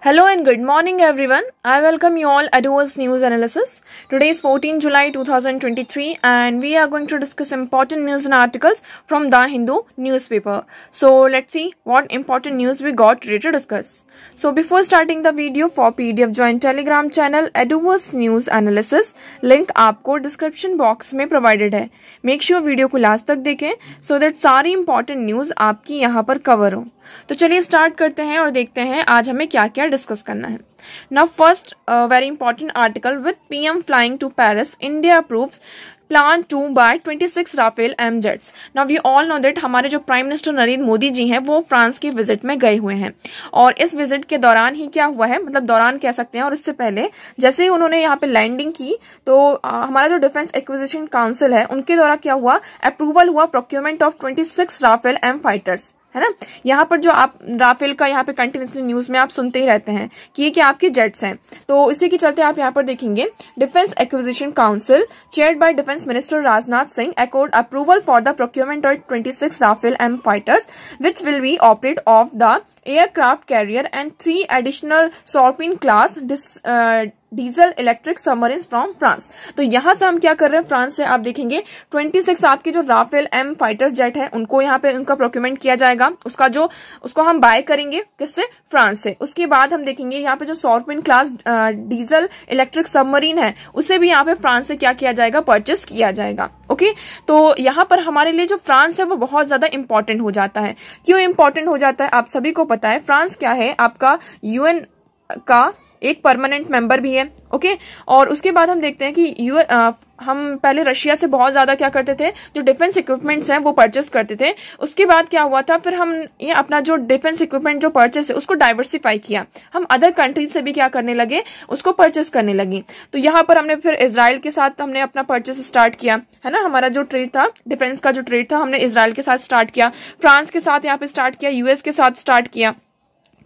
Hello and good morning everyone. I welcome you all at Duos News Analysis. Today is 14 July 2023 and we are going to discuss important news and articles from The Hindu newspaper. So let's see what important news we got ready to discuss. So before starting the video, for PDF join Telegram channel Duos News Analysis. Link आपको description box में provided है. Make sure video को last तक देखें so that सारी important news आपकी यहाँ पर cover हो. तो चलिए स्टार्ट करते हैं और देखते हैं आज हमें क्या क्या डिस्कस करना है. Now first very important article with PM flying to Paris, India approves plan to buy 26 Rafale M jets. Now we all know that हमारे जो प्राइम मिनिस्टर नरेंद्र मोदी जी हैं वो फ्रांस की विजिट में गए हुए हैं और इस विजिट के दौरान ही क्या हुआ है, मतलब दौरान कह सकते हैं, और इससे पहले जैसे ही उन्होंने यहाँ पे लैंडिंग की तो हमारा जो डिफेंस एक्विजिशन काउंसिल है उनके द्वारा क्या हुआ, अप्रूवल हुआ procurement of 26 Rafale M fighters, है ना. यहाँ पर जो आप राफेल का यहाँ पे कंटिन्यूसली न्यूज में आप सुनते ही रहते हैं कि ये क्या आपके जेट्स हैं, तो इसी के चलते आप यहाँ पर देखेंगे Defence Acquisition Council chaired by defence minister Rajnath Singh accord approval for the procurement of 26 Rafale M fighters which will be operate off the aircraft carrier and 3 additional Scorpene class diesel electric submarine from France. तो यहां से हम क्या कर रहे हैं, France से आप देखेंगे 26 आपके जो राफेल एम फाइटर जेट है उनको यहाँ पे उनका प्रोक्योरमेंट किया जाएगा. उसको हम बाय करेंगे किससे, फ्रांस से. उसके बाद हम देखेंगे यहाँ पे जो सॉर्पिन क्लास डीजल इलेक्ट्रिक सबमरीन है उसे भी यहाँ पे फ्रांस से क्या किया जाएगा, परचेस किया जाएगा. ओके, तो यहाँ पर हमारे लिए जो फ्रांस है वो बहुत ज्यादा इंपॉर्टेंट हो जाता है. क्यों इंपॉर्टेंट हो जाता है, आप सभी को पता है. फ्रांस क्या है, आपका यूएन का एक परमानेंट मेंबर भी है. ओके, और उसके बाद हम देखते हैं कि हम पहले रशिया से बहुत ज्यादा क्या करते थे, जो डिफेंस इक्विपमेंट्स हैं वो परचेस करते थे. उसके बाद क्या हुआ था, फिर हम ये अपना जो डिफेंस इक्विपमेंट जो परचेस है उसको डाइवर्सिफाई किया. हम अदर कंट्रीज से भी क्या करने लगे, उसको परचेस करने लगे. तो यहाँ पर हमने फिर इजराइल के साथ हमने अपना परचेस स्टार्ट किया, है ना. हमारा जो ट्रेड था, डिफेंस का जो ट्रेड था, हमने इजराइल के साथ स्टार्ट किया, फ्रांस के साथ यहाँ पे स्टार्ट किया, यूएस के साथ स्टार्ट किया.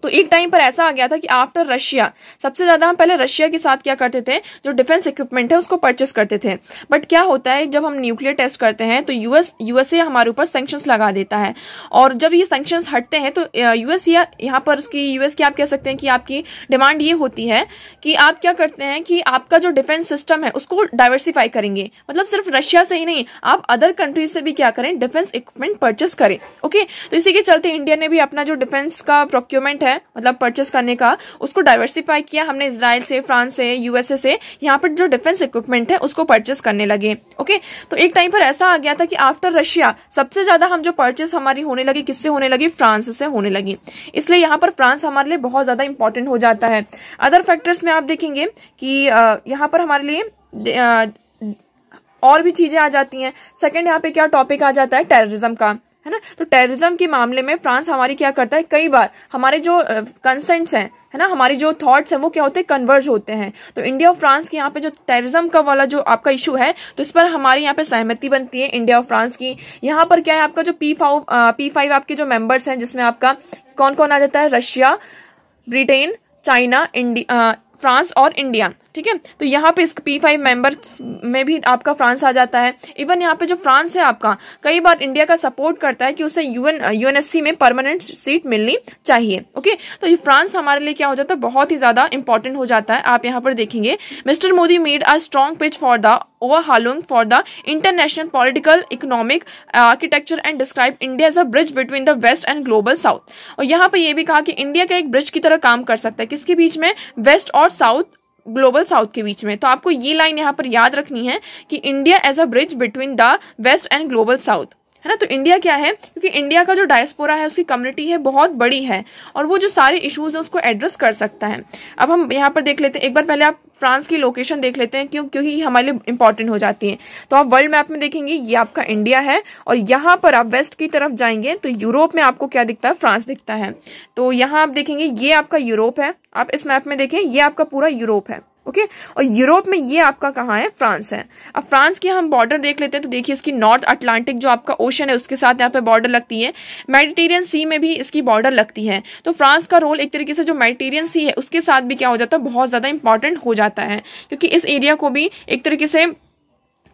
तो एक टाइम पर ऐसा आ गया था कि आफ्टर रशिया सबसे ज्यादा हम पहले रशिया के साथ क्या करते थे, जो डिफेंस इक्विपमेंट है उसको परचेस करते थे. बट क्या होता है, जब हम न्यूक्लियर टेस्ट करते हैं तो यूएसए हमारे ऊपर सैंक्शंस लगा देता है. और जब ये सैंक्शंस हटते हैं तो यूएस यहाँ पर उसकी यूएस की आप कह सकते हैं कि आपकी डिमांड ये होती है कि आप क्या करते हैं कि आपका जो डिफेंस सिस्टम है उसको डाइवर्सिफाई करेंगे. मतलब सिर्फ रशिया से ही नहीं, आप अदर कंट्रीज से भी क्या करें, डिफेंस इक्विपमेंट परचेस करें. ओके, तो इसी के चलते इंडिया ने भी अपना जो डिफेंस का प्रोक्योरमेंट है मतलब परचेस करने का उसको डाइवर्सिफाई किया. हमने इजराइल से, फ्रांस से, यूएसए से यहाँ पर जो डिफेंस इक्विपमेंट है उसको परचेस करने लगे. ओके, तो एक टाइम पर ऐसा आ गया था कि आफ्टर रशिया सबसे ज्यादा हम जो परचेस हमारी होने लगी, किससे होने लगी, फ्रांस से होने लगी. इसलिए यहाँ पर फ्रांस हमारे लिए बहुत ज्यादा इंपॉर्टेंट हो जाता है. अदर फैक्टर्स में आप देखेंगे कि यहाँ पर हमारे लिए और भी चीजें आ जाती हैं. सेकंड यहाँ पे क्या टॉपिक आ जाता है, टेररिज्म का, है ना. तो टेररिज्म के मामले में फ्रांस हमारी क्या करता है, कई बार हमारे जो कंसेंट्स हैं, है ना, हमारी जो थॉट्स हैं वो क्या होते हैं, कन्वर्ज होते हैं. तो इंडिया और फ्रांस के यहाँ पे जो टेररिज्म का वाला जो आपका इशू है तो इस पर हमारी यहाँ पे सहमति बनती है इंडिया और फ्रांस की. यहाँ पर क्या है, आपका जो P5 आपके जो मेंबर्स हैं जिसमें आपका कौन कौन आ जाता है, रशिया, ब्रिटेन, चाइना, फ्रांस और इंडिया. ठीक है, तो यहाँ पे इस P5 मेंबर में भी आपका फ्रांस आ जाता है. इवन यहाँ पे जो फ्रांस है आपका कई बार इंडिया का सपोर्ट करता है कि उसे यूएनएससी में परमानेंट सीट मिलनी चाहिए. ओके, तो ये फ्रांस हमारे लिए क्या हो जाता है, बहुत ही ज्यादा इंपॉर्टेंट हो जाता है. आप यहाँ पर देखेंगे mister Modi made a strong pitch for the overhauling for the international political economic architecture and describe India as a bridge between the west and global south. और यहाँ पे ये भी कहा कि इंडिया का एक ब्रिज की तरह काम कर सकता है, किसके बीच में, वेस्ट और साउथ, ग्लोबल साउथ के बीच में. तो आपको ये लाइन यहाँ पर याद रखनी है कि India as a bridge between the west and global south, है ना. तो इंडिया क्या है, क्योंकि इंडिया का जो डायस्पोरा है उसकी कम्युनिटी है बहुत बड़ी है और वो जो सारे इश्यूज है उसको एड्रेस कर सकता है. अब हम यहाँ पर देख लेते हैं, एक बार पहले आप फ्रांस की लोकेशन देख लेते हैं क्योंकि हमारे लिए इंपॉर्टेंट हो जाती है. तो आप वर्ल्ड मैप में देखेंगे ये आपका इंडिया है और यहाँ पर आप वेस्ट की तरफ जाएंगे तो यूरोप में आपको क्या दिखता है, फ्रांस दिखता है. तो यहाँ आप देखेंगे ये आपका यूरोप है, आप इस मैप में देखें ये आपका पूरा यूरोप है. ओके, और यूरोप में ये आपका कहाँ है, फ्रांस है. अब फ्रांस की हम बॉर्डर देख लेते हैं तो देखिए इसकी नॉर्थ अटलांटिक जो आपका ओशन है उसके साथ यहाँ पे बॉर्डर लगती है, मेडिटेरियन सी में भी इसकी बॉर्डर लगती है. तो फ्रांस का रोल एक तरीके से जो मेडिटेरियन सी है उसके साथ भी क्या हो जाता है, बहुत ज्यादा इंपॉर्टेंट हो जाता है, क्योंकि इस एरिया को भी एक तरीके से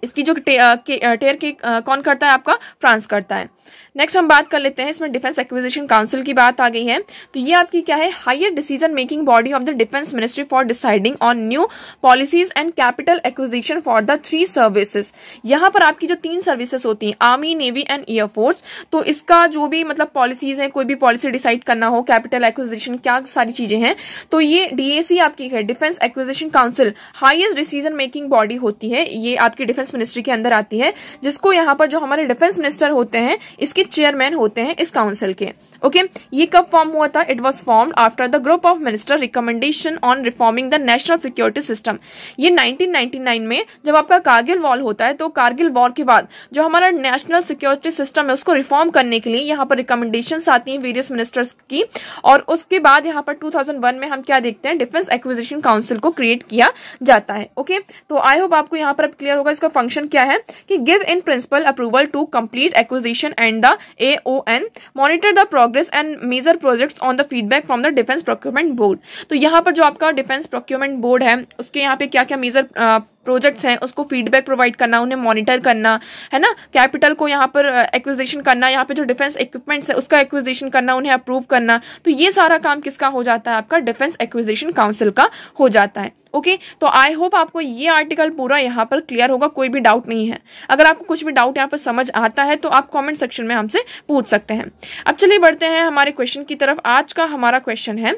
इसकी जो टेयर के कौन करता है, आपका फ्रांस करता है. नेक्स्ट हम बात कर लेते हैं, इसमें डिफेंस एक्विजिशन काउंसिल की बात आ गई है। तो ये आपकी क्या है, higher decision making body of the defence ministry for deciding on new policies and capital acquisition for the 3 services. यहाँ पर आपकी जो 3 सर्विसेज होती हैं, आर्मी, नेवी एंड एयरफोर्स, तो इसका जो भी मतलब पॉलिसीज है, कोई भी पॉलिसी डिसाइड करना हो, कैपिटल एक्विजिशन, क्या सारी चीजें हैं, तो ये डीएसी आपकी है, defence Acquisition council, highest decision making body होती है। ये आपकी डिफेंस मिनिस्ट्री के अंदर आती है, जिसको यहाँ पर जो हमारे डिफेंस मिनिस्टर होते हैं, इसके चेयरमैन होते हैं इस काउंसिल के। ओके, ये कब फॉर्म हुआ था? It was formed after the group of minister recommendation on reforming the national security system. ये 1999 में जब आपका कारगिल वॉर होता है, तो कारगिल वॉर के बाद जो हमारा नेशनल सिक्योरिटी सिस्टम है उसको रिफॉर्म करने के लिए यहाँ पर रिकमेंडेशंस आती हैं वेरियस मिनिस्टर्स की, और उसके बाद यहाँ पर 2001 में हम क्या देखते हैं, डिफेंस एक्विजिशन काउंसिल को क्रिएट किया जाता है। ओके, तो आई होप आपको यहाँ पर अब क्लियर होगा इसका फंक्शन क्या है, कि give in principle approval to complete acquisition and the AON monitor the progress and major projects on the feedback from the defence procurement board. तो यहाँ पर जो आपका डिफेंस प्रोक्योरमेंट बोर्ड है, उसके यहाँ पे क्या क्या मेजर प्रोजेक्ट्स हैं, उसको फीडबैक प्रोवाइड करना, उन्हें मॉनिटर करना है ना, कैपिटल को यहाँ पर एक्विजिशन करना, यहाँ पे जो डिफेंस इक्विपमेंट्स है उसका एक्विजिशन करना, उन्हें अप्रूव करना। तो ये सारा काम किसका हो जाता है? आपका डिफेंस एक्विजिशन काउंसिल का हो जाता है। ओके, तो आई होप आपको ये आर्टिकल पूरा यहाँ पर क्लियर होगा, कोई भी डाउट नहीं है। अगर आपको कुछ भी डाउट यहाँ पर समझ आता है तो आप कमेंट सेक्शन में हमसे पूछ सकते हैं। अब चलिए बढ़ते हैं हमारे क्वेश्चन की तरफ। आज का हमारा क्वेश्चन है,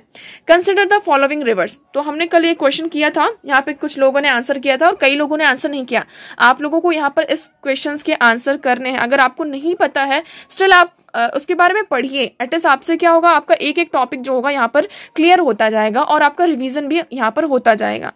कंसिडर द फॉलोइंग रिवर्स। तो हमने कल ये क्वेश्चन किया था, यहाँ पे कुछ लोगों ने आंसर किया था और कई लोगों ने आंसर नहीं किया। आप लोगों को यहाँ पर इस क्वेश्चन के आंसर करने हैं। अगर आपको नहीं पता है, स्टिल आप उसके बारे में पढ़िए। एटलीस्ट आपसे क्या होगा, आपका एक एक टॉपिक जो होगा यहाँ पर क्लियर होता जाएगा और आपका रिवीजन भी यहाँ पर होता जाएगा।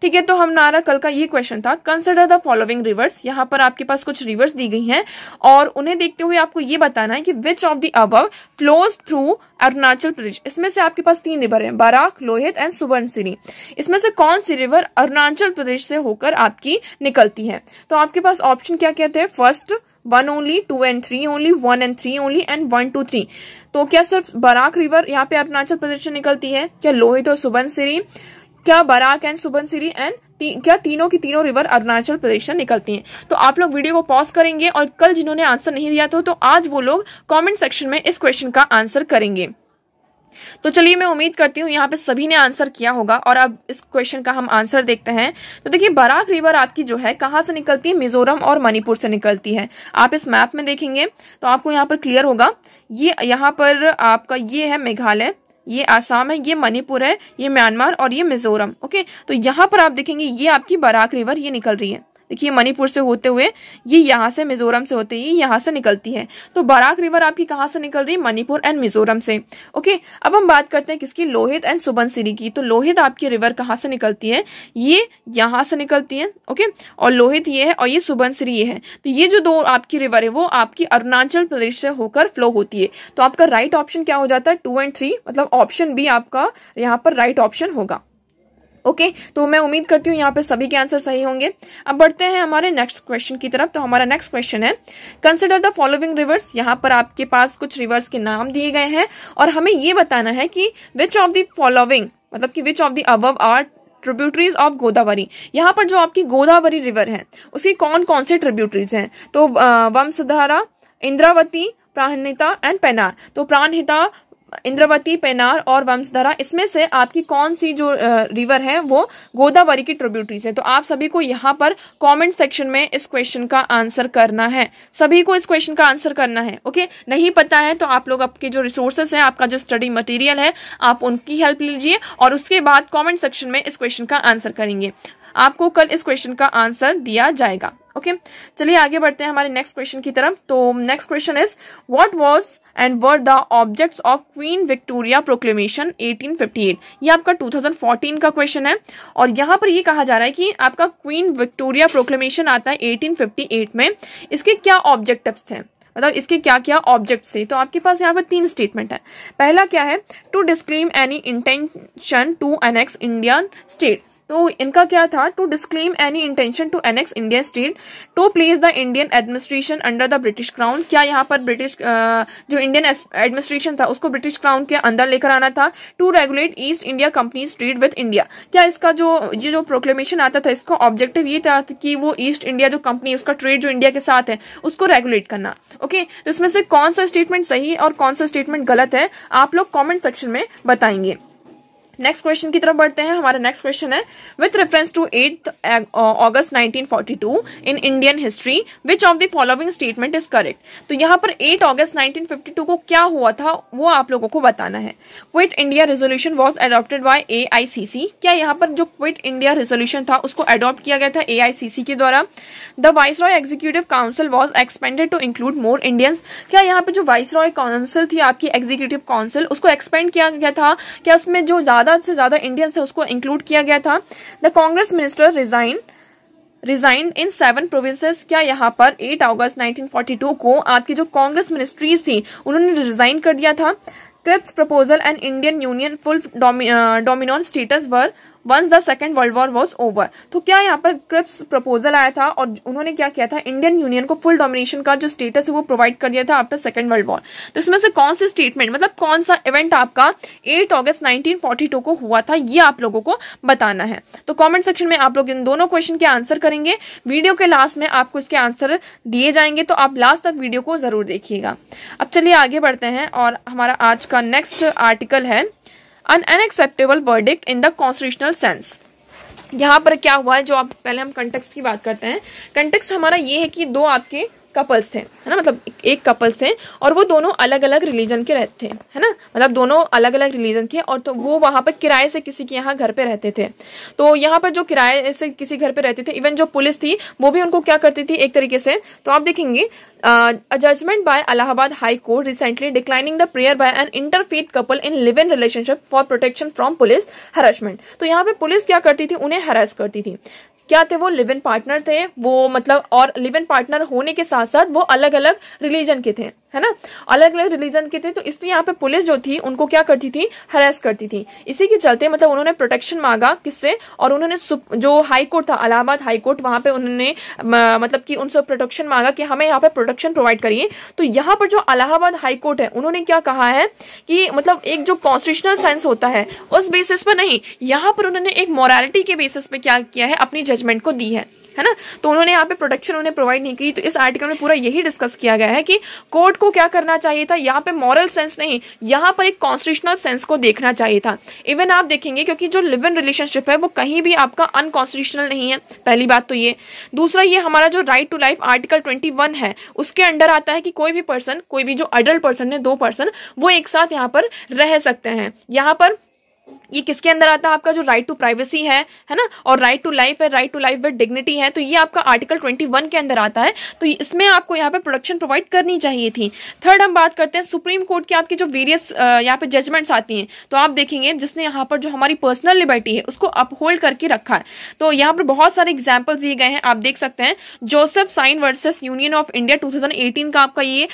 ठीक है, तो हमारा कल का ये क्वेश्चन था, कंसिडर द फॉलोइंग रिवर्स। यहाँ पर आपके पास कुछ रिवर्स दी गई हैं और उन्हें देखते हुए आपको ये बताना है कि which of the above flows through Arunachal Pradesh. इसमें से आपके पास 3 रिवर हैं, बराक, लोहित एंड सुबनसिरी। इसमें से कौन सी रिवर अरुणाचल प्रदेश से होकर आपकी निकलती है? तो आपके पास ऑप्शन क्या कहते हैं, first 1 only, 2 and 3 only, 1 and 3 only and 1, 2, 3। तो क्या सिर्फ बराक रिवर यहाँ पे अरुणाचल प्रदेश से निकलती है? क्या लोहित और सुबनसिरी, क्या बराक एंड सुबनसिरी एंड क्या तीनों की तीनों रिवर अरुणाचल प्रदेश से निकलती हैं? तो आप लोग वीडियो को पॉज करेंगे और कल जिन्होंने आंसर नहीं दिया तो आज वो लोग कमेंट सेक्शन में इस क्वेश्चन का आंसर करेंगे। तो चलिए, मैं उम्मीद करती हूँ यहाँ पे सभी ने आंसर किया होगा और अब इस क्वेश्चन का हम आंसर देखते हैं। तो देखिए, बराक रिवर आपकी जो है कहाँ से निकलती है? मिजोरम और मणिपुर से निकलती है। आप इस मैप में देखेंगे तो आपको यहाँ पर क्लियर होगा। ये यहाँ पर आपका ये है मेघालय, ये आसाम है, ये मणिपुर है, ये म्यांमार और ये मिजोरम। ओके, तो यहाँ पर आप देखेंगे ये आपकी बराक रिवर ये निकल रही है। देखिए, मणिपुर से होते हुए ये यहाँ से मिजोरम से होते हुए यहाँ से निकलती है। तो बराक रिवर आपकी कहाँ से निकल रही है? मणिपुर एंड मिजोरम से। ओके, अब हम बात करते हैं किसकी? लोहित एंड सुबनसिरी की। तो लोहित आपकी रिवर कहाँ से निकलती है? ये यहाँ से निकलती है। ओके, और लोहित ये है और ये सुबनसिरी ये है। तो ये जो 2 आपकी रिवर है वो आपकी अरुणाचल प्रदेश से होकर फ्लो होती है। तो आपका राइट ऑप्शन क्या हो जाता है? 2 and 3, मतलब ऑप्शन बी आपका यहाँ पर राइट ऑप्शन होगा। ओके, तो मैं उम्मीद करती हूँ यहाँ पे सभी के आंसर सही होंगे। अब बढ़ते हैं हमारे नेक्स्ट क्वेश्चन की तरफ। तो हमारा नेक्स्ट क्वेश्चन है, कंसिडर द फॉलोइंग रिवर्स। यहाँ पर आपके पास कुछ रिवर्स के नाम दिए गए हैं और हमें ये बताना है कि विच ऑफ द फॉलोइंग, मतलब कि which of the above are tributaries of Godavari. यहाँ पर जो आपकी गोदावरी रिवर है उसकी कौन कौन से ट्रिब्यूटरीज हैं? तो वंशधारा, इंद्रावती, प्राणहिता एंड पेनार। तो प्राणहिता, इंद्रावती, पेनार और वंशधारा, इसमें से आपकी कौन सी जो रिवर है वो गोदावरी की ट्रिब्यूटरीज है? तो आप सभी को यहाँ पर कमेंट सेक्शन में इस क्वेश्चन का आंसर करना है। सभी को इस क्वेश्चन का आंसर करना है। ओके, नहीं पता है तो आप लोग आपके जो रिसोर्सेस हैं, आपका जो स्टडी मटेरियल है, आप उनकी हेल्प लीजिए और उसके बाद कमेंट सेक्शन में इस क्वेश्चन का आंसर करेंगे। आपको कल इस क्वेश्चन का आंसर दिया जाएगा। ओके, चलिए आगे बढ़ते हैं हमारे नेक्स्ट क्वेश्चन की तरफ। तो next question is, what was and were the objects of queen Victoria proclamation 1858। ये आपका 2014 का क्वेश्चन है और यहाँ पर ये कहा जा रहा है कि आपका क्वीन विक्टोरिया प्रोक्लेमेशन आता है 1858 में। इसके क्या ऑब्जेक्टिव्स थे, मतलब इसके क्या क्या ऑब्जेक्ट्स थे? तो आपके पास यहाँ पर 3 स्टेटमेंट है। पहला क्या है? To disclaim any intention to annex Indian state. तो इनका क्या था, to disclaim any intention to annex Indian state, to place the Indian administration under the British crown. क्या यहाँ पर ब्रिटिश जो इंडियन एडमिनिस्ट्रेशन था उसको ब्रिटिश क्राउन के अंदर लेकर आना था। To regulate East India company's trade with India. क्या इसका ये जो प्रोक्लेमेशन आता था इसका ऑब्जेक्टिव ये था कि वो ईस्ट इंडिया जो कंपनी उसका ट्रेड जो इंडिया के साथ है उसको रेगुलेट करना। ओके, तो इसमें से कौन सा स्टेटमेंट सही और कौन सा स्टेटमेंट गलत है आप लोग कमेंट सेक्शन में बताएंगे। नेक्स्ट क्वेश्चन की तरफ बढ़ते हैं। हमारा नेक्स्ट क्वेश्चन है, with reference to 8 August 1942 in Indian history which of the following statement is correct. तो यहाँ पर 8 अगस्त 1952 को क्या हुआ था वो आप लोगों को बताना है। Quit India resolution was adopted by AICC। क्या यहाँ पर जो क्विट इंडिया रेजोल्यूशन था उसको अडॉप्ट किया गया था AICC के द्वारा। The viceroy executive council was expanded to include more Indians. क्या यहाँ पर जो वाइसरॉय काउंसिल थी आपकी एग्जीक्यूटिव काउंसिल उसको एक्सपेंड किया गया था, क्या उसमें जो ज्यादा से ज्यादा इंडियंस थे उसको इंक्लूड किया गया था। The Congress minister resign in 7 provinces. क्या यहाँ पर 8 अगस्त 1942 को आपकी जो कांग्रेस मिनिस्ट्रीज थी उन्होंने रिजाइन कर दिया था। Cripps proposal and Indian Union full dominion status were once the Second World War was over. तो क्या यहाँ पर क्रिप्स प्रपोजल आया था और उन्होंने क्या किया था, इंडियन यूनियन को फुल डोमिनेशन का जो स्टेटस है वो प्रोवाइड कर दिया था आफ्टर सेकेंड वर्ल्ड वॉर। तो इसमें से कौन सी स्टेटमेंट मतलब कौन सा इवेंट आपका 8 अगस्त 1942 को हुआ था ये आप लोगों को बताना है। तो कमेंट सेक्शन में आप लोग इन दोनों क्वेश्चन के आंसर करेंगे। वीडियो के लास्ट में आपको इसके आंसर दिए जाएंगे तो आप लास्ट तक वीडियो को जरूर देखिएगा। अब चलिए आगे बढ़ते हैं और हमारा आज का नेक्स्ट आर्टिकल है, An unacceptable verdict in the constitutional sense। यहाँ पर क्या हुआ है, जो आप पहले हम कंटेक्स्ट की बात करते हैं। कंटेक्स्ट हमारा ये है कि दो आपके कपल्स थे, है ना, मतलब एक कपल्स थे और वो दोनों अलग अलग रिलीजन के रहते थे, है ना, मतलब दोनों अलग अलग रिलीजन के, और तो वो वहां पर किराए से किसी के यहाँ घर पे रहते थे। तो यहाँ पर जो किराए से किसी घर पे रहते थे, इवन जो पुलिस थी वो भी उनको क्या करती थी एक तरीके से। तो आप देखेंगे a judgment by Allahabad High Court recently declining the prayer by an interfaith couple in live-in relationship for protection from police harassment। तो यहाँ पे पुलिस क्या करती थी, उन्हें हरास करती थी। क्या थे वो, लिव इन पार्टनर थे वो, मतलब और लिव इन पार्टनर होने के साथ साथ वो अलग अलग रिलीजन के थे, है ना, अलग अलग रिलीजन के थे। तो इसलिए यहाँ पे पुलिस जो थी उनको क्या करती थी, हरास करती थी। इसी के चलते मतलब उन्होंने प्रोटेक्शन मांगा किससे, और उन्होंने जो हाई कोर्ट था इलाहाबाद हाई कोर्ट, वहां पे उन्होंने मतलब कि उनसे प्रोटेक्शन मांगा कि हमें यहाँ पे प्रोटेक्शन प्रोवाइड करिए। तो यहाँ पर जो इलाहाबाद हाई कोर्ट है उन्होंने क्या कहा है कि मतलब एक जो कॉन्स्टिट्यूशनल सेंस होता है उस बेसिस पर नहीं, यहाँ पर उन्होंने एक मोरालिटी के बेसिस पे क्या किया है, अपनी जजमेंट को दी है ना। तो उन्होंने यहाँ पे प्रोटेक्शन उन्हें प्रोवाइड नहीं की। तो इस आर्टिकल में पूरा यही डिस्कस किया गया है कि कोर्ट को क्या करना चाहिए था, यहाँ पे मॉरल सेंस नहीं, यहाँ पर एक कॉन्स्टिट्यूशनल सेंस को देखना चाहिए था। इवन आप देखेंगे क्योंकि जो लिव इन रिलेशनशिप है वो कहीं भी आपका अनकॉन्स्टिट्यूशनल नहीं है, पहली बात तो ये। दूसरा ये हमारा जो राइट टू लाइफ आर्टिकल 21 है उसके अंडर आता है कि कोई भी पर्सन, कोई भी जो अडल्ट पर्सन है, 2 पर्सन वो एक साथ यहाँ पर रह सकते हैं। यहाँ पर ये किसके अंदर आता है, आपका जो राइट टू प्राइवेसी है ना, और राइट टू लाइफ है, right to life with dignity है, तो ये आपका आर्टिकल 21 के अंदर आता है। तो इसमें आपको यहाँ पे प्रोटेक्शन प्रोवाइड करनी चाहिए थी। थर्ड हम बात करते हैं सुप्रीम कोर्ट की आपकी जो वेरियस यहाँ पे जजमेंट्स आती हैं। तो आप देखेंगे जिसने यहाँ पर जो हमारी पर्सनल लिबर्टी है उसको अपहोल्ड करके रखा है। तो यहाँ पर बहुत सारे एग्जाम्पल्स दिए गए हैं, आप देख सकते हैं। Joseph Shine versus Union of India 2018 का आपका ये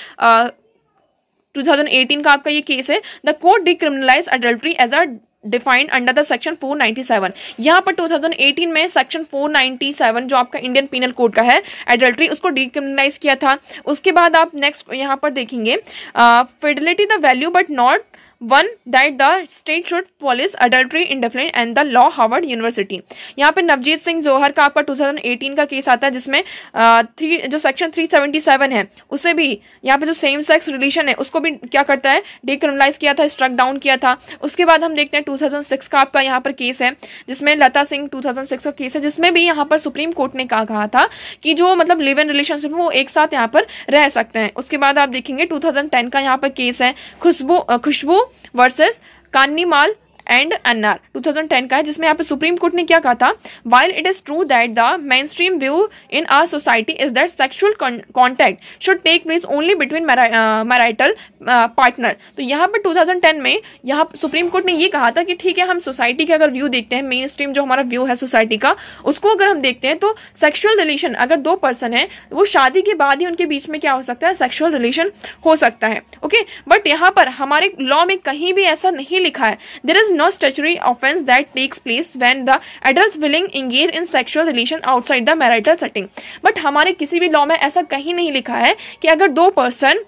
2018 का आपका ये केस है। The court decriminalize adultery as a defined under the section 497। यहाँ पर 2018 में सेक्शन 497 जो आपका इंडियन पीनल कोड का है, एडल्ट्री, उसको डिक्रिमिनलाइज किया था। उसके बाद आप नेक्स्ट यहाँ पर देखेंगे Fidelity the value but not one that the state should polish adultery indefinite and the law Harvard university. यहाँ पे नवजीत सिंह जोहर का आपका 2018 का केस आता है जिसमें जो सेक्शन 377 है उसे भी यहाँ पे जो सेम सेक्स रिलेशन है उसको भी क्या करता है, डिक्रिमिनलाइज किया था, स्ट्रक डाउन किया था। उसके बाद हम देखते हैं 2006 का आपका यहाँ पर केस है जिसमें लता सिंह 2006 का केस है, जिसमें भी यहाँ पर सुप्रीम कोर्ट ने कहा था कि जो मतलब लिव इन रिलेशनशिप वो एक साथ यहाँ पर रह सकते हैं। उसके बाद आप देखेंगे 2010 का यहाँ पर केस है खुशबू वर्सेस कान्नीमाल एंड एनआर 2010 का है, जिसमें यहाँ पे सुप्रीम कोर्ट ने क्या कहा था, while it is true that the main stream view in our society is that sexual contact should take place only between marital partner. तो यहाँ पर 2010 में यहाँ सुप्रीम कोर्ट ने ये कहा था कि ठीक है, हम सोसाइटी का अगर व्यू देखते हैं, मेन स्ट्रीम जो हमारा व्यू है सोसाइटी का, उसको अगर हम देखते हैं तो सेक्सुअल रिलेशन अगर 2 पर्सन है वो शादी के बाद ही उनके बीच में क्या हो सकता है, सेक्सुअल रिलेशन हो सकता है। ओके, बट यहाँ पर हमारे लॉ में कहीं भी ऐसा नहीं लिखा है, there is no statutory offense that takes place when the adults willing engage in sexual relation outside the marital setting. But हमारे किसी भी लॉ में ऐसा कहीं नहीं लिखा है कि अगर दो पर्सन,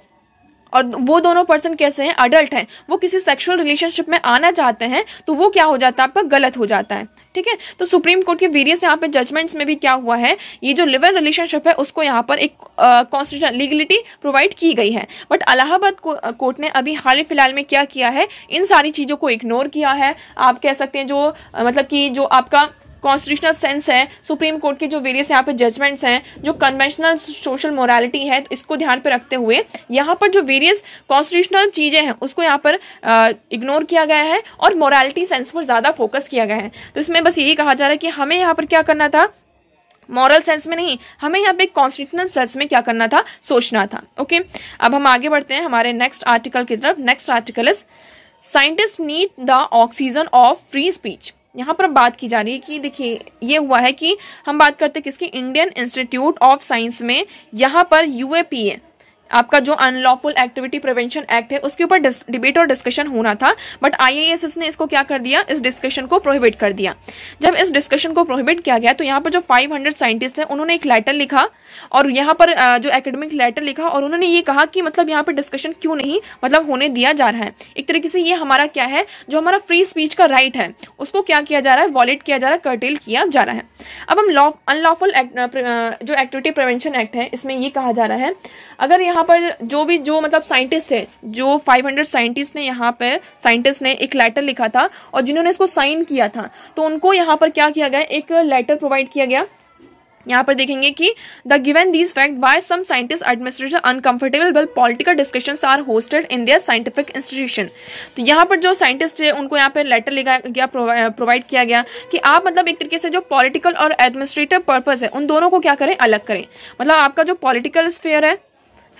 और वो दोनों पर्सन कैसे हैं, अडल्ट हैं, वो किसी सेक्सुअल रिलेशनशिप में आना चाहते हैं तो वो क्या हो जाता है, आपका गलत हो जाता है। ठीक है, तो सुप्रीम कोर्ट के वेरियस यहाँ पे जजमेंट्स में भी क्या हुआ है, ये जो लिव इन रिलेशनशिप है उसको यहाँ पर एक कॉन्स्टिट्यूशन लीगलिटी प्रोवाइड की गई है। बट इलाहाबाद कोर्ट ने अभी हाल ही फिलहाल में क्या किया है, इन सारी चीजों को इग्नोर किया है। आप कह सकते हैं जो मतलब कि जो आपका कॉन्स्टिट्यूशनल सेंस है, सुप्रीम कोर्ट के जो वेरियस यहाँ पे जजमेंट्स हैं, जो कन्वेंशनल सोशल मोरालिटी है, तो इसको ध्यान पे रखते हुए यहाँ पर जो वेरियस कॉन्स्टिट्यूशनल चीजें हैं उसको यहाँ पर इग्नोर किया गया है और मोरालिटी सेंस पर ज्यादा फोकस किया गया है। तो इसमें बस यही कहा जा रहा है कि हमें यहाँ पर क्या करना था, मॉरल सेंस में नहीं, हमें यहाँ पे कॉन्स्टिट्यूशनल सेंस में क्या करना था, सोचना था। ओके, अब हम आगे बढ़ते हैं हमारे नेक्स्ट आर्टिकल की तरफ। Next article is scientist need the oxygen of free speech. यहाँ पर बात की जा रही है कि देखिए ये हुआ है कि हम बात करते हैं किसकी, इंडियन इंस्टीट्यूट ऑफ साइंस में यहाँ पर यूएपीए आपका जो अनलॉफुल एक्टिविटी प्रिवेंशन एक्ट है उसके ऊपर डिबेट और डिस्कशन होना था। बट आईएएस ने इसको क्या कर दिया, इस डिस्कशन को प्रोहिबिट कर दिया। जब इस डिस्कशन को प्रोहिबिट किया गया तो यहाँ पर जो 500 साइंटिस्ट हैं उन्होंने एक लेटर लिखा, और यहाँ पर जो एकेडमिक लेटर लिखा, और उन्होंने ये कहा कि मतलब यहाँ पर डिस्कशन क्यों नहीं मतलब होने दिया जा रहा है। एक तरीके से ये हमारा क्या है, जो हमारा फ्री स्पीच का राइट है उसको क्या किया जा रहा है, वॉलेट किया जा रहा है, कर्टेल किया जा रहा है। अब हम अनलॉफुल जो एक्टिविटी प्रिवेंशन एक्ट है इसमें ये कहा जा रहा है, अगर यहाँ पर जो मतलब साइंटिस्ट थे, जो 500 साइंटिस्ट ने यहाँ पे साइंटिस्ट ने एक लेटर लिखा था और जिन्होंने इसको साइन किया था, तो उनको यहाँ पर क्या किया गया, एक लेटर प्रोवाइड किया गया। यहाँ पर देखेंगे कि the given these fact by some scientist administration uncomfortable well political discussions are hosted in their scientific institution. तो यहाँ पर जो साइंटिस्ट है उनको यहाँ पर लेटर लिखा गया, प्रोवाइड किया गया कि आप मतलब एक तरीके से जो पॉलिटिकल और एडमिनिस्ट्रेटिव पर्पस है उन दोनों को क्या करें, अलग करें। मतलब आपका जो पॉलिटिकल स्फीयर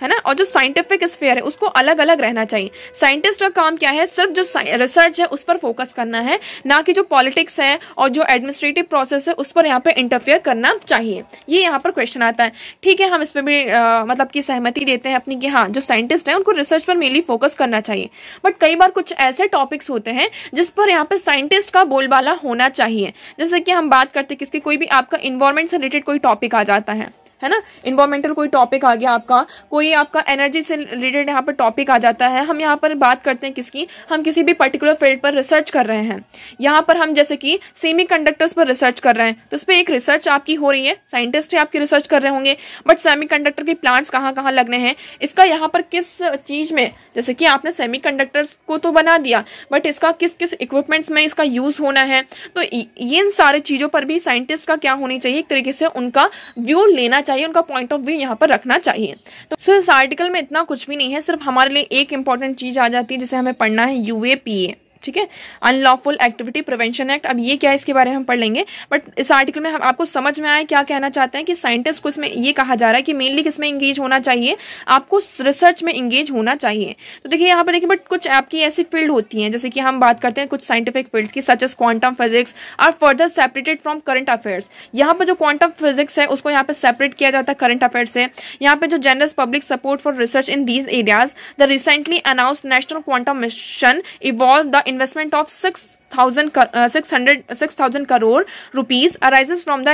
है ना, और जो साइंटिफिक स्फीयर है उसको अलग अलग रहना चाहिए। साइंटिस्ट का काम क्या है, सिर्फ जो रिसर्च है उस पर फोकस करना है, ना कि जो पॉलिटिक्स है और जो एडमिनिस्ट्रेटिव प्रोसेस है उस पर यहाँ पे इंटरफेयर करना चाहिए। ये यहाँ पर क्वेश्चन आता है। ठीक है, हम इस पर भी मतलब की सहमति देते हैं अपनी कि हाँ जो साइंटिस्ट है उनको रिसर्च पर मेनली फोकस करना चाहिए। बट कई बार कुछ ऐसे टॉपिक्स होते हैं जिस पर यहाँ पे साइंटिस्ट का बोलबाला होना चाहिए। जैसे कि हम बात करते हैं किसकी, कोई भी आपका इन्वायरमेंट से रिलेटेड कोई टॉपिक आ जाता है ना, इन्वायरमेंटल कोई टॉपिक आ गया आपका, कोई आपका एनर्जी से रिलेटेड यहाँ पर टॉपिक आ जाता है। हम यहाँ पर बात करते हैं किसकी, हम किसी भी पर्टिकुलर फील्ड पर रिसर्च कर रहे हैं। यहाँ पर हम जैसे कि सेमीकंडक्टर्स पर रिसर्च कर रहे हैं, तो उस पर एक रिसर्च आपकी हो रही है, साइंटिस्ट ही आपकी रिसर्च कर रहे होंगे। बट सेमीकंडक्टर के प्लांट्स कहाँ कहाँ लगने हैं, इसका यहाँ पर किस चीज में, जैसे कि आपने सेमीकंडक्टर्स को तो बना दिया बट इसका किस किस इक्विपमेंट्स में इसका यूज होना है, तो ये इन सारे चीजों पर भी साइंटिस्ट का क्या होनी चाहिए, एक तरीके से उनका व्यू लेना चाहिए, उनका पॉइंट ऑफ व्यू यहाँ पर रखना चाहिए। तो इस आर्टिकल में इतना कुछ भी नहीं है, सिर्फ हमारे लिए एक इंपॉर्टेंट चीज आ जाती है जिसे हमें पढ़ना है, यूएपीए। ठीक है, अनलॉफुल एक्टिविटी प्रिवेंशन एक्ट। अब ये क्या है इसके बारे में हम पढ़ लेंगे, बट इस आर्टिकल में हम आपको समझ में आए क्या कहना चाहते हैं कि साइंटिस्ट को इसमें ये कहा जा रहा है कि मेनली किसमें इंगेज होना चाहिए, आपको रिसर्च में इंगेज होना चाहिए। तो देखिए यहाँ पर देखिए, बट कुछ आपकी ऐसी फील्ड होती हैं जैसे कि हम बात करते हैं कुछ साइंटिफिक फील्ड्स की, such as quantum physics are further separated from current affairs. यहाँ पर जो क्वांटम फिजिक्स है उसको यहाँ पे सेपरेट किया जाता है करंट अफेयर्स से। यहाँ पे जो general public support for research in these areas, the recently announced national quantum mission evolve the investment of 6,000 crore rupees arises from the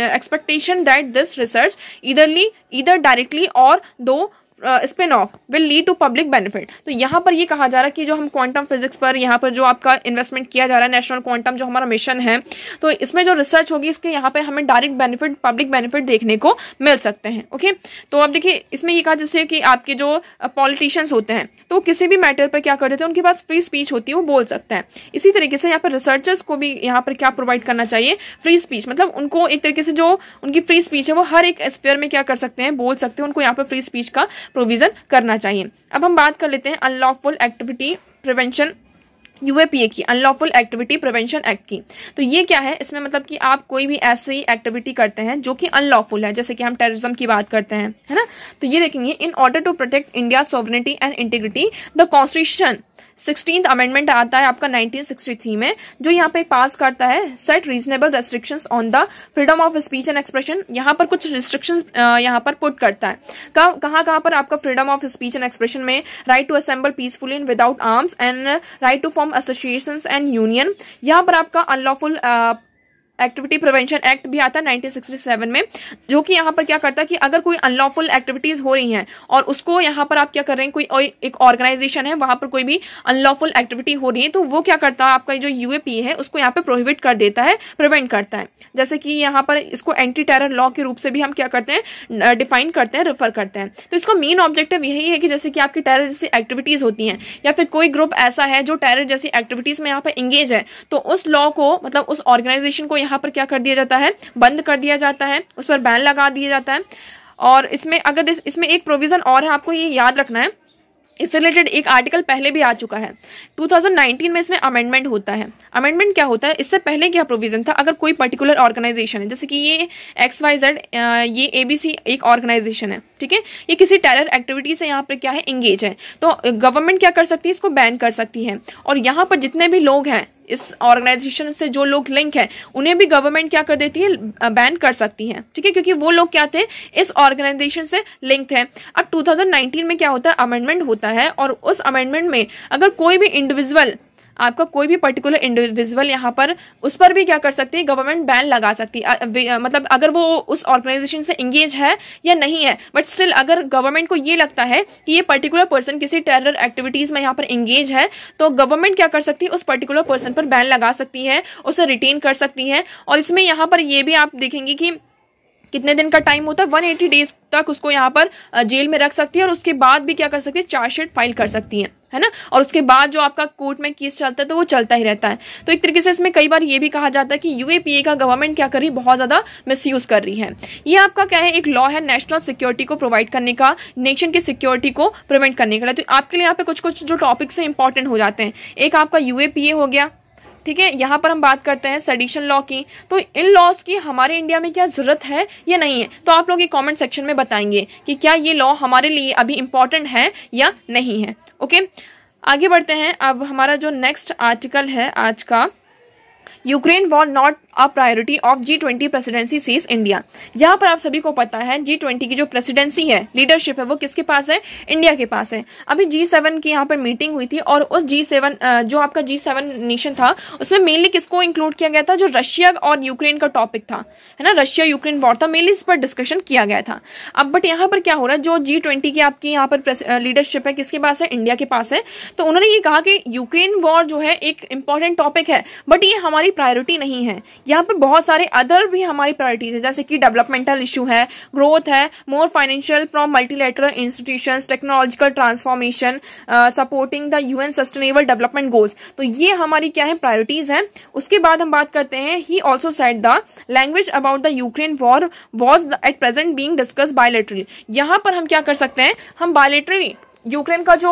expectation that this research either directly or though spin off will lead to public benefit. तो यहाँ पर ये कहा जा रहा है कि जो हम क्वांटम फिजिक्स पर यहाँ पर जो आपका इन्वेस्टमेंट किया जा रहा है, नेशनल क्वांटम जो हमारा मिशन है, तो इसमें जो रिसर्च होगी इसके यहाँ पे हमें डायरेक्ट बेनिफिट, पब्लिक बेनिफिट देखने को मिल सकते हैं। ओके, तो अब देखिए इसमें ये कहा जैसे कि आपके जो पॉलिटिशियंस होते हैं तो किसी भी मैटर पर क्या कर देते हैं, उनके पास फ्री स्पीच होती है, वो बोल सकते हैं। इसी तरीके से यहाँ पर रिसर्चर्स को भी यहाँ पर क्या प्रोवाइड करना चाहिए, फ्री स्पीच। मतलब उनको एक तरीके से जो उनकी फ्री स्पीच है वो हर एक स्फीयर में क्या कर सकते हैं, बोल सकते हैं, उनको यहाँ पर फ्री स्पीच का प्रोविजन करना चाहिए। अब हम बात कर लेते हैं अनलॉफुल एक्टिविटी प्रिवेंशन यूएपीए की, अनलॉफुल एक्टिविटी प्रिवेंशन एक्ट की। तो ये क्या है, इसमें मतलब कि आप कोई भी ऐसी एक्टिविटी करते हैं जो कि अनलॉफुल है, जैसे कि हम टेररिज्म की बात करते हैं, है ना। तो ये देखेंगे, in order to protect India sovereignty and integrity the constitution 16th amendment आता है आपका 1963 में, जो यहाँ पे पास करता है set reasonable restrictions on the freedom of speech and expression. यहाँ पर कुछ रिस्ट्रिक्शंस यहाँ पर पुट करता है। कहाँ पर आपका freedom of speech and expression में right to assemble peacefully and without arms and right to form associations and union. यहाँ पर आपका अनलॉफुल एक्टिविटी प्रिवेंशन एक्ट भी आता है 1967 में, जो कि यहाँ पर क्या करता है कि अगर कोई अनलॉफुल एक्टिविटीज हो रही हैं और उसको यहाँ पर आप क्या कर रहे हैं, कोई एक ऑर्गेनाइजेशन है वहां पर कोई भी अनलॉफुल एक्टिविटी हो रही है, तो वो क्या करता है, आपका जो यूएपीए है उसको यहाँ पे प्रोहिबिट कर देता है, प्रिवेंट करता है। जैसे कि यहाँ पर इसको एंटी टेरर लॉ के रूप से भी हम क्या करते हैं, डिफाइन करते हैं, रेफर करते हैं। तो इसका मेन ऑब्जेक्टिव यही है कि जैसे कि आपकी टेरर जैसी एक्टिविटीज होती हैं या फिर कोई ग्रुप ऐसा है जो टेरर जैसी एक्टिविटीज में यहाँ पर इंगेज है, तो उस लॉ को, मतलब उस ऑर्गेनाइजेशन को यहाँ पर क्या कर दिया जाता है, बंद कर दिया जाता है, उस पर बैन लगा दिया जाता है। और इसमें अगर इसमें एक प्रोविजन और है, आपको ये याद रखना है, इससे रिलेटेड एक आर्टिकल पहले भी आ चुका है। 2019 में इसमें अमेंडमेंट होता है। अमेंडमेंट क्या होता है, इससे पहले क्या प्रोविजन था, अगर कोई पर्टिकुलर ऑर्गेनाइजेशन है, जैसे कि ये XYZ, ये ABC एक ऑर्गेनाइजेशन है, ठीक है, ये किसी टेरर एक्टिविटी से यहाँ पर क्या है, इंगेज है, तो गवर्नमेंट क्या कर सकती है, इसको बैन कर सकती है। और यहाँ पर जितने भी लोग हैं इस ऑर्गेनाइजेशन से, जो लोग लिंक है, उन्हें भी गवर्नमेंट क्या कर देती है, बैन कर सकती है, ठीक है, क्योंकि वो लोग क्या थे, इस ऑर्गेनाइजेशन से लिंक है। अब 2019 में क्या होता है, अमेंडमेंट होता है, और उस अमेंडमेंट में अगर कोई भी इंडिविजुअल, आपका कोई भी पर्टिकुलर इंडिविजुअल यहाँ पर, उस पर भी क्या कर सकती है, गवर्नमेंट बैन लगा सकती है। मतलब अगर वो उस ऑर्गेनाइजेशन से इंगेज है या नहीं है, बट स्टिल अगर गवर्नमेंट को ये लगता है कि ये पर्टिकुलर पर्सन किसी टेरर एक्टिविटीज में यहाँ पर इंगेज है, तो गवर्नमेंट क्या कर सकती है, उस पर्टिकुलर पर्सन पर बैन लगा सकती है, उसे रिटेन कर सकती है। और इसमें यहाँ पर ये भी आप देखेंगे कि कितने दिन का टाइम होता है, 180 डेज तक उसको यहाँ पर जेल में रख सकती है, और उसके बाद भी क्या कर सकती है, चार्जशीट फाइल कर सकती है ना। और उसके बाद जो आपका कोर्ट में केस चलता है तो वो चलता ही रहता है। तो एक तरीके से इसमें कई बार ये भी कहा जाता है कि यूएपीए का गवर्नमेंट क्या कर रही है, बहुत ज्यादा मिसयूज कर रही है। ये आपका क्या है, एक लॉ है नेशनल सिक्योरिटी को प्रोवाइड करने का, नेशन की सिक्योरिटी को प्रिवेंट करने का। तो आपके लिए यहाँ पे कुछ कुछ जो टॉपिक्स हैं इंपॉर्टेंट हो जाते हैं। एक आपका यूएपीए हो गया, ठीक है, यहाँ पर हम बात करते हैं सेडिशन लॉ की। तो इन लॉज की हमारे इंडिया में क्या जरूरत है या नहीं है, तो आप लोग ये कमेंट सेक्शन में बताएंगे कि क्या ये लॉ हमारे लिए अभी इंपॉर्टेंट है या नहीं है। ओके, आगे बढ़ते हैं। अब हमारा जो नेक्स्ट आर्टिकल है आज का, Ukraine war not a priority of G20 presidency seize India. यहाँ पर आप सभी को पता है G20 की जो प्रेसिडेंसी है, लीडरशिप है, वो किसके पास है, इंडिया के पास है। अभी G7 की यहाँ पर मीटिंग हुई थी, और उस G7 जो आपका G7 नेशन था, उसमें मेनली किसको इंक्लूड किया गया था, जो रशिया और यूक्रेन का टॉपिक था, है ना, रशिया यूक्रेन वॉर था, मेनली इस पर डिस्कशन किया गया था। अब बट यहाँ पर क्या हो रहा है, जो G20 की आपकी यहाँ पर लीडरशिप है, किसके पास है, इंडिया के पास है। तो उन्होंने ये कहा कि यूक्रेन वॉर जो है एक इंपॉर्टेंट टॉपिक है, बट ये हमारी प्रायोरिटी नहीं है। यहाँ पर बहुत सारे अदर भी हमारी प्रायोरिटीज है, जैसे कि डेवलपमेंटल इशू है, ग्रोथ है, more financial from multilateral institutions, technological transformation, supporting the UN sustainable development goals. तो ये हमारी क्या है, प्रायोरिटीज हैं। उसके बाद हम बात करते हैं, he also said the language about the Ukraine war was at present being discuss bilaterally. यहाँ पर हम क्या कर सकते हैं, हम बायलैटरली यूक्रेन का जो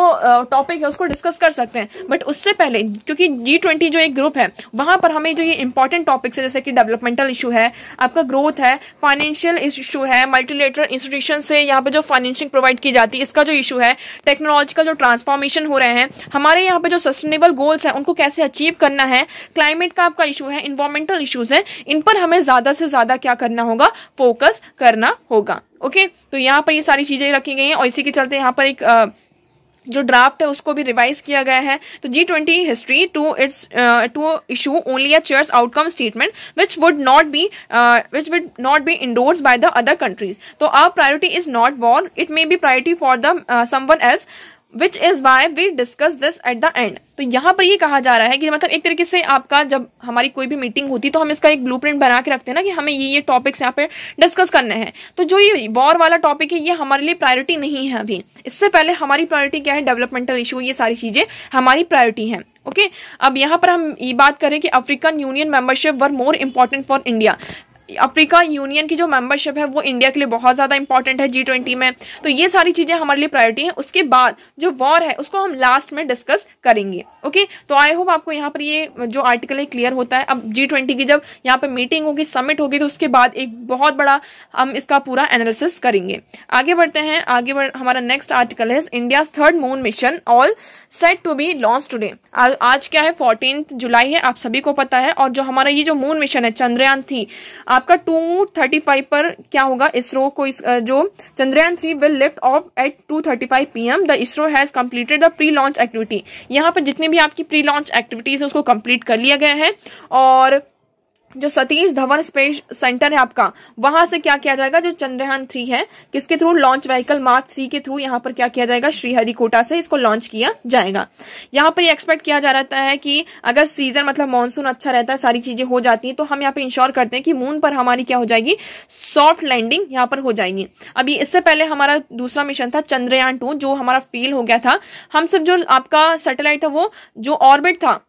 टॉपिक है उसको डिस्कस कर सकते हैं, बट उससे पहले, क्योंकि G20 जो एक ग्रुप है, वहां पर हमें जो ये इंपॉर्टेंट टॉपिक्स है, जैसे कि डेवलपमेंटल इशू है, आपका ग्रोथ है, फाइनेंशियल इशू है, मल्टीलेटरल इंस्टीट्यूशन से यहाँ पे जो फाइनेंशिंग प्रोवाइड की जाती है, इसका जो इशू है, टेक्नोलॉजिकल जो ट्रांसफॉर्मेशन हो रहे हैं, हमारे यहाँ पे जो सस्टेनेबल गोल्स हैं उनको कैसे अचीव करना है, क्लाइमेट का आपका इशू है, इन्वायरमेंटल इशूज है, इन पर हमें ज्यादा से ज्यादा क्या करना होगा, फोकस करना होगा। ओके, तो यहाँ पर ये सारी चीजें रखी गई हैं, और इसी के चलते यहाँ पर एक जो ड्राफ्ट है उसको भी रिवाइज किया गया है। तो G20 history to issue only a chairs outcome statement which would not be endorsed by the other countries. तो our priority is not war, it may be priority for the someone else, which is why we discuss this at the end. तो यहाँ पर ये कहा जा रहा है कि मतलब एक तरीके से आपका जब हमारी कोई भी मीटिंग होती है तो हम इसका एक ब्लूप्रिंट बना के रखते हैं ना, कि हमें ये टॉपिक्स यहाँ पे डिस्कस करने हैं। तो जो ये वॉर वाला टॉपिक है, ये हमारे लिए प्रायोरिटी नहीं है अभी। इससे पहले हमारी प्रायोरिटी क्या है, डेवलपमेंटल इशू, ये सारी चीजें हमारी प्रायोरिटी है। ओके, अब यहाँ पर हम ये बात करें कि African union membership were more important for India. Africa union की जो मेंबरशिप है वो इंडिया के लिए बहुत ज़्यादा इंपॉर्टेंट है G20 में। तो ये सारी चीज़ें हमारे लिए प्रायोरिटी है। उसके बाद जो वॉर है उसको हम लास्ट में डिस्कस करेंगे। ओके, तो आई होप आपको यहाँ पर ये जो आर्टिकल है क्लियर होता है। अब G20 की जब यहाँ पर मीटिंग होगी, समिट होगी, तो उसके बाद एक बहुत बड़ा हम इसका पूरा एनालिसिस करेंगे। आगे बढ़ते हैं। हमारा नेक्स्ट आर्टिकल है India third moon mission all set to be launch today. आज क्या है, 14 जुलाई है, आप सभी को पता है। और जो हमारा ये जो मून मिशन है चंद्रयान 3, आपका 2:35 पर क्या होगा, इसरो को जो Chandrayaan 3 will lift off at 2:35 PM। The ISRO has completed the pre launch activity. यहाँ पर जितनी भी आपकी प्री लॉन्च एक्टिविटीज है उसको कंप्लीट कर लिया गया है। और जो सतीश धवन स्पेस सेंटर है आपका, वहां से क्या किया जाएगा, जो चंद्रयान 3 है किसके थ्रू, लॉन्च व्हीकल मार्क 3 के थ्रू यहाँ पर क्या किया जाएगा, श्रीहरिकोटा से इसको लॉन्च किया जाएगा। यहाँ पर ये एक्सपेक्ट किया जा रहा है कि अगर सीजन मतलब मानसून अच्छा रहता है, सारी चीजें हो जाती हैं, तो हम यहाँ पे इंश्योर करते हैं कि मून पर हमारी क्या हो जाएगी, सॉफ्ट लैंडिंग यहाँ पर हो जाएगी। अभी इससे पहले हमारा दूसरा मिशन था चंद्रयान 2, जो हमारा फेल हो गया था। हम सिर्फ जो आपका सैटेलाइट था वो जो ऑर्बिट था,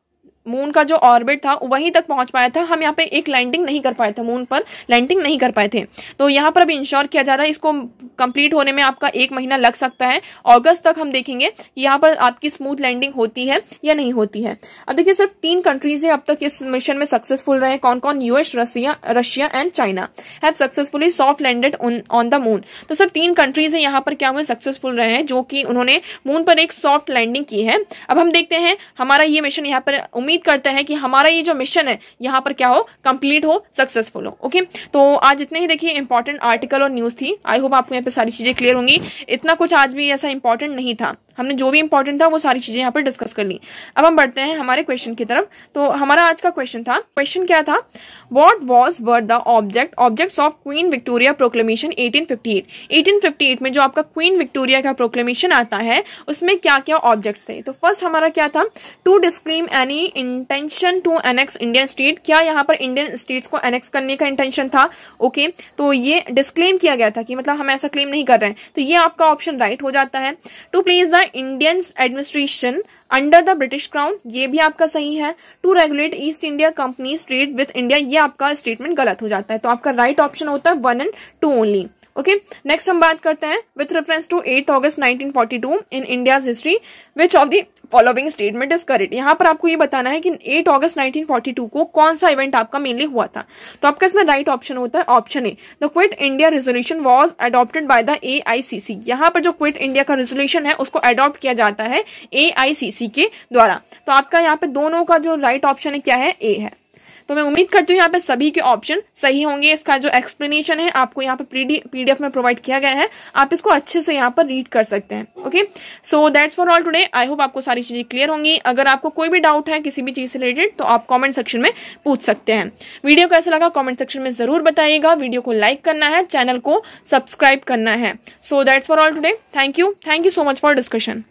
मून का जो ऑर्बिट था वहीं तक पहुंच पाया था। हम यहाँ पे एक लैंडिंग नहीं कर पाए थे, मून पर लैंडिंग नहीं कर पाए थे। तो यहाँ पर अभी इंश्योर किया जा रहा है, इसको कंप्लीट होने में आपका 1 महीना लग सकता है। अगस्त तक हम देखेंगे कि यहाँ पर आपकी स्मूथ लैंडिंग होती है या नहीं होती है। अब देखिए सिर्फ 3 कंट्रीज है अब तक इस मिशन में सक्सेसफुल रहे। कौन कौन, US, Russia and China have successfully soft landed on the moon. तो सिर्फ 3 कंट्रीज है यहाँ पर क्या हुए, सक्सेसफुल रहे हैं, जो कि उन्होंने मून पर एक सॉफ्ट लैंडिंग की है। अब हम देखते हैं हमारा ये मिशन यहाँ पर, उम्मीद करते हैं कि हमारा ये जो मिशन है यहाँ पर क्या हो, कंप्लीट हो, सक्सेसफुल हो। ओके, तो आज इतने ही देखिए इंपॉर्टेंट आर्टिकल और न्यूज थी। आई होप आपको यहाँ पे सारी चीजें क्लियर होंगी। इतना कुछ आज भी ऐसा इंपॉर्टेंट नहीं था, हमने जो भी इंपॉर्टेंट था वो सारी चीजें यहाँ पर डिस्कस कर ली। अब हम बढ़ते हैं हमारे क्वेश्चन की तरफ। तो हमारा आज का क्वेश्चन क्या था, what were the objects of queen Victoria proclamation 1858। 1858 में जो आपका क्वीन विक्टोरिया का प्रोक्लेमेशन आता है उसमें क्या क्या ऑब्जेक्ट्स थे। तो फर्स्ट हमारा क्या था, to disclaim any intention to annex Indian state. क्या यहाँ पर इंडियन स्टेट्स को एनेक्स करने का इंटेंशन था। ओके, तो ये डिस्क्लेम किया गया था कि मतलब हम ऐसा क्लेम नहीं कर रहे हैं, तो ये आपका ऑप्शन राइट हो जाता है। To place the Indian administration under the British crown, ये भी आपका सही है। To regulate East India company's trade with India, ये आपका स्टेटमेंट गलत हो जाता है। तो आपका राइट ऑप्शन होता है 1 और 2 ओनली। ओके, नेक्स्ट हम बात करते हैं with reference to 8 August 1942 in India's history which of the following statement is correct. यहाँ पर आपको ये बताना है कि 8 अगस्त 1942 को कौन सा इवेंट आपका मेनली हुआ था। तो आपका इसमें राइट ऑप्शन होता है option A, the quit India resolution was adopted by the AICC। यहाँ पर जो क्विट इंडिया का रेजोल्यूशन है उसको अडॉप्ट किया जाता है AICC के द्वारा। तो आपका यहाँ पे दोनों का जो राइट ऑप्शन है क्या है, ए है। तो मैं उम्मीद करती हूँ यहाँ पे सभी के ऑप्शन सही होंगे। इसका जो एक्सप्लेनेशन है आपको यहाँ पे PDF में प्रोवाइड किया गया है, आप इसको अच्छे से यहाँ पर रीड कर सकते हैं। Okay, so that's for all today. I hope आपको सारी चीजें क्लियर होंगी। अगर आपको कोई भी डाउट है किसी भी चीज से रिलेटेड तो आप कॉमेंट सेक्शन में पूछ सकते हैं। वीडियो कैसा लगा कॉमेंट सेक्शन में जरूर बताइएगा। वीडियो को लाइक करना है, चैनल को सब्सक्राइब करना है। So that's for all today. Thank you so much for discussion.